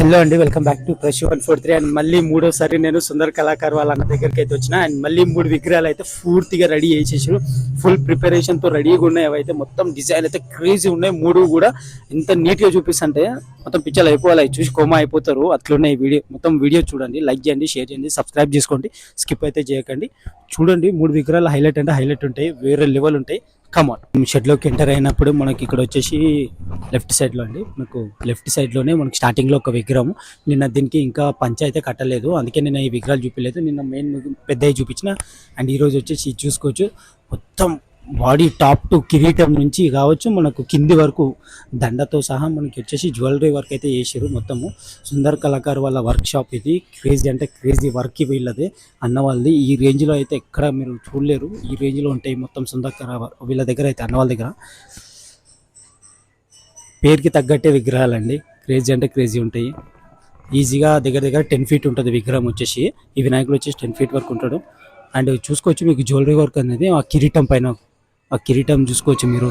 Hello అండి, welcome back to crush 143. And మళ్ళీ మూడోసారి నేను సుందర్ కళాకార్ వాళ్ళ అన్న దగ్గరికి అయితే వచ్చిన. అండ్ మళ్ళీ 3 విగ్రహాలు అయితే పూర్తిగా రెడీ చేసేసారు. ఫుల్ ప్రిపరేషన్ తో రెడీగా ఉన్నాయి. అవైతే మొత్తం డిజైన్ అయితే క్రేజీ ఉన్నాయి. 3 కూడా ఎంత నీట్ గా చూపిస్తుంటే మొత్తం పిక్చర్లు అయిపోవాలి, చూసి కోమా అయిపోతారు. అట్లున్నాయి వీడియో. మొత్తం వీడియో చూడండి, లైక్ చేయండి, షేర్ చేయండి, సబ్స్క్రైబ్ చేసుకోండి, స్కిప్ అయితే చేయకండి. చూడండి 3 విగ్రహాలు హైలైట్ అంటే హైలైట్ ఉంటాయి, వేరే లెవెల్ ఉంటాయి. కమాన్ షెడ్ లోకి ఎంటర్ అయినప్పుడు మనకి ఇక్కడ వచ్చేసి లెఫ్ట్ సైడ్ లో అండి, మనకు లెఫ్ట్ సైడ్ లోనే మనకి స్టార్టింగ్ లో ఒక విగ్రహం. నిన్న దీనికి ఇంకా పంచ అయితే కట్టలేదు, అందుకే నేను ఈ విగ్రహాలు చూపించలేదు. నిన్న మెయిన్ పెద్దవి చూపించిన. అండ్ ఈ రోజు వచ్చేసి చూసుకోవచ్చు, మొత్తం బాడీ టాప్ టు కిరీటం నుంచి కావచ్చు మనకు కింది వరకు దండతో సహా మనకి వచ్చేసి జ్యువెలరీ వర్క్ అయితే చేసారు. మొత్తము సుందర్ కళాకార్ వాళ్ళ వర్క్ షాప్ ఇది. క్రేజీ అంటే క్రేజీ వర్క్ వీళ్ళది, అన్న వాళ్ళది. ఈ రేంజ్ లో అయితే ఎక్కడ మీరు చూడలేరు. ఈ రేంజ్ లో ఉంటాయి మొత్తం సుందర్ వీళ్ళ దగ్గర అయితే, అన్న వాళ్ళ దగ్గర. పేరుకి తగ్గట్టే విగ్రహాలండి, క్రేజీ అంటే క్రేజీ ఉంటాయి. ఈజీగా దగ్గర దగ్గర 10 feet ఉంటుంది విగ్రహం వచ్చేసి. ఈ వినాయకుడు వచ్చేసి 10 feet వరకు ఉంటాడు. అండ్ చూసుకోవచ్చు మీకు జ్యువెలరీ వర్క్ అనేది ఆ కిరీటం పైన, ఆ కిరీటం చూసుకోవచ్చు మీరు.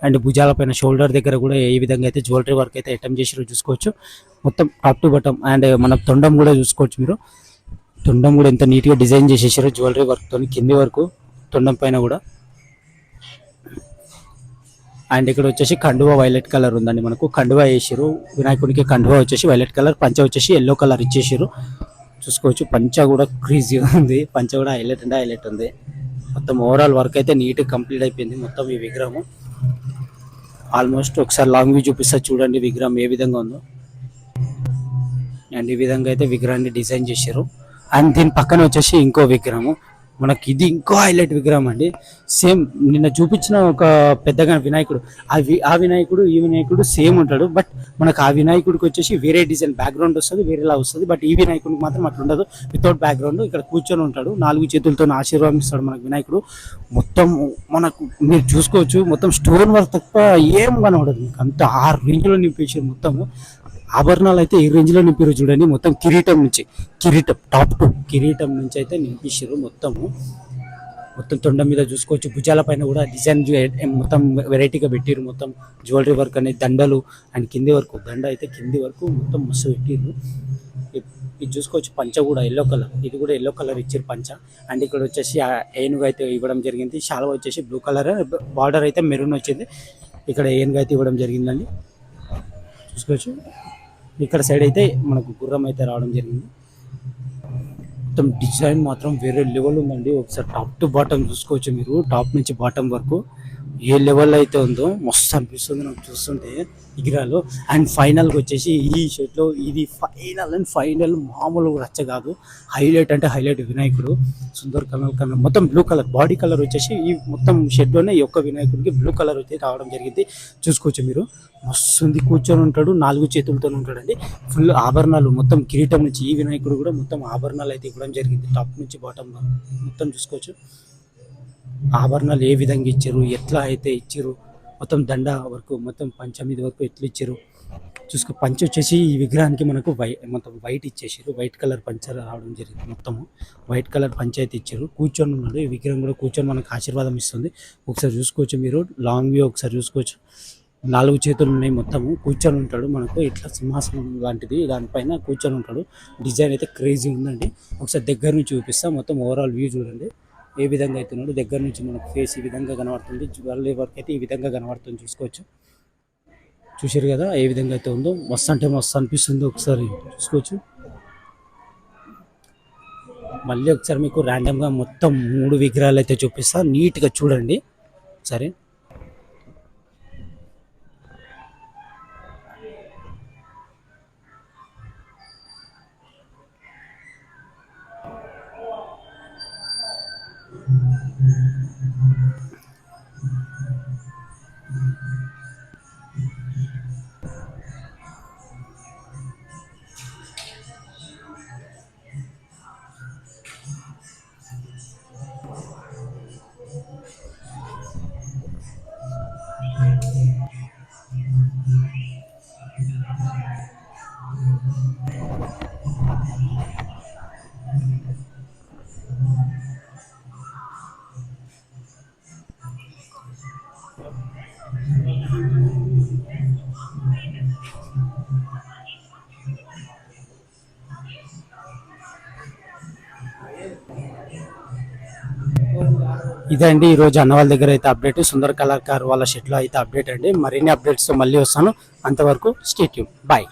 అండ్ భుజాల పైన షోల్డర్ దగ్గర కూడా ఏ విధంగా అయితే జ్యువెలరీ వర్క్ అయితే అటెంప్ట్ చేసారో చూసుకోవచ్చు. మొత్తం టాప్ టు బాటమ్. అండ్ మన తొండం కూడా చూసుకోవచ్చు మీరు. తొండం కూడా ఎంత నీట్గా డిజైన్ చేసేసారో జ్యువెలరీ వర్క్తో కింది వరకు తొండం పైన కూడా. అండ్ ఇక్కడ వచ్చేసి కండువా వైలెట్ కలర్ ఉందండి, మనకు కండువా వేసారు వినాయకుడికి. కండువా వచ్చేసి వైలెట్ కలర్, పంచ వచ్చేసి ఎల్లో కలర్ ఇచ్చేసారు. చూసుకోవచ్చు పంచ కూడా క్రేజీగా ఉంది, పంచ కూడా హైలైట్ అంటే హైలైట్ ఉంది. మొత్తం ఓవరాల్ వర్క్ అయితే నీట్గా కంప్లీట్ అయిపోయింది మొత్తం ఈ విగ్రహం. ఆల్మోస్ట్ ఒకసారి లాంగ్ వ్యూ చూపిస్తా చూడండి విగ్రహం ఏ విధంగా ఉందో. అండ్ ఈ విధంగా అయితే విగ్రహాన్ని డిజైన్ చేశారు. అండ్ దీని పక్కన వచ్చేసి ఇంకో విగ్రహము, మనకి ఇది ఇంకో హైలైట్ విగ్రహం అండి. సేమ్ నిన్న చూపించిన ఒక పెద్దగా వినాయకుడు, ఆ వినాయకుడు ఈ వినాయకుడు సేమ్ ఉంటాడు. బట్ మనకు ఆ వినాయకుడికి వచ్చేసి వేరే డిజైన్ బ్యాక్గ్రౌండ్ వస్తుంది, వేరేలా వస్తుంది. బట్ ఈ వినాయకుడికి మాత్రం అట్లా ఉండదు, వితౌట్ బ్యాక్గ్రౌండ్. ఇక్కడ కూర్చొని ఉంటాడు, 4 చేతులతో ఆశీర్వాదిస్తాడు మనకు వినాయకుడు. మొత్తం మనకు మీరు చూసుకోవచ్చు, మొత్తం స్టోన్ వర్క్ తప్ప ఏం కనబడదు మీకు. అంత ఆ రేంజ్లో నింపేసారు మొత్తము. ఆభరణాలు అయితే ఈ రేంజ్ లో నింపారు చూడండి. మొత్తం కిరీటం నుంచి, కిరీటం టాప్ టు కిరీటం నుంచి అయితే నింపించారు మొత్తము. మొత్తం తొండ మీద చూసుకోవచ్చు, భుజాల పైన కూడా డిజైన్ మొత్తం వెరైటీగా పెట్టిరు. మొత్తం జ్యువెలరీ వర్క్ అనేది దండలు అండ్ కింది వరకు, దండ అయితే కింది వరకు మొత్తం మస్తు పెట్టిరు. ఇది చూసుకోవచ్చు పంచ కూడా ఎల్లో కలర్, ఇది కూడా ఎల్లో కలర్ ఇచ్చారు పంచ. అండ్ ఇక్కడ వచ్చేసి ఏనుగు అయితే ఇవ్వడం జరిగింది. శాలువా వచ్చేసి బ్లూ కలర్, బార్డర్ అయితే మెరూన్ వచ్చింది. ఇక్కడ ఏనుగు అయితే ఇవ్వడం జరిగిందండి, చూసుకోవచ్చు. ఇక్కడ సైడ్ అయితే మనకు గుర్రం అయితే రావడం జరిగింది. మొత్తం డిజైన్ మాత్రం వేరే లెవెల్ ఉందండి. ఒకసారి టాప్ టు బాటమ్ చూసుకోవచ్చు మీరు, టాప్ నుంచి బాటమ్ వరకు ఏ లెవెల్ అయితే ఉందో మస్తు అనిపిస్తుంది నాకు చూస్తుంటే విగ్రహాలు. అండ్ ఫైనల్గా వచ్చేసి ఈ షెట్లో ఇది ఫైనల్ అండ్ ఫైనల్, మామూలు రచ్చ కాదు. హైలైట్ అంటే హైలైట్ వినాయకుడు సుందర్ కలర్. మొత్తం బ్లూ కలర్ బాడీ కలర్ వచ్చేసి ఈ మొత్తం షెడ్లోనే ఈ యొక్క వినాయకుడికి బ్లూ కలర్ అయితే రావడం జరిగింది. చూసుకోవచ్చు మీరు, మస్తుంది. కూర్చొని ఉంటాడు, 4 చేతులతో ఉంటాడండి. ఫుల్ ఆభరణాలు మొత్తం కిరీటం నుంచి ఈ వినాయకుడు కూడా మొత్తం ఆభరణాలు అయితే ఇవ్వడం జరిగింది. టాప్ నుంచి బాటమ్ మొత్తం చూసుకోవచ్చు. ఆభరణాలు ఏ విధంగా ఇచ్చారు, ఎట్లా అయితే ఇచ్చారు, మొత్తం దండ వరకు, మొత్తం పంచమిది వరకు ఎట్లా ఇచ్చారు చూసుకో. పంచ వచ్చేసి ఈ విగ్రహానికి మనకు మొత్తం వైట్ ఇచ్చేసారు, వైట్ కలర్ పంచ రావడం జరిగింది. మొత్తము వైట్ కలర్ పంచ అయితే ఇచ్చారు. కూర్చొని ఉన్నాడు, ఈ విగ్రహం కూడా కూర్చొని మనకు ఆశీర్వాదం ఇస్తుంది. ఒకసారి చూసుకోవచ్చు మీరు, లాంగ్ వ్యూ ఒకసారి చూసుకోవచ్చు. 4 చేతులు ఉన్నాయి, మొత్తము కూర్చొని ఉంటాడు మనకు. ఇట్లా సింహాసనం లాంటిది, దానిపైన కూర్చొని ఉంటాడు. డిజైన్ అయితే క్రేజీ ఉందండి. ఒకసారి దగ్గర నుంచి చూపిస్తాం, మొత్తం ఓవరాల్ వ్యూ చూడండి ఏ విధంగా అవుతున్నాడు. దగ్గర నుంచి మనకు ఫేస్ ఈ విధంగా కనబడుతుంది, జ్యువెలరీ వర్క్ అయితే ఈ విధంగా కనబడుతుంది. చూసుకోవచ్చు, చూసారు కదా ఏ విధంగా అయితే ఉందో. మస్తు అంటే మస్తు అనిపిస్తుంది, ఒకసారి చూసుకోవచ్చు. మళ్ళీ ఒకసారి మీకు ర్యాండమ్గా మొత్తం 3 విగ్రహాలు అయితే చూపిస్తా, నీట్గా చూడండి సరే. ఇదండి ఈరోజు అన్న వాళ్ళ దగ్గర అయితే అప్డేట్, సుందర్ కళాకారు వాళ్ళ షెట్లో అయితే అప్డేట్ అండి. మరిన్ని అప్డేట్స్తో మళ్ళీ వస్తాను. అంతవరకు స్టే ట్యూన్, బాయ్.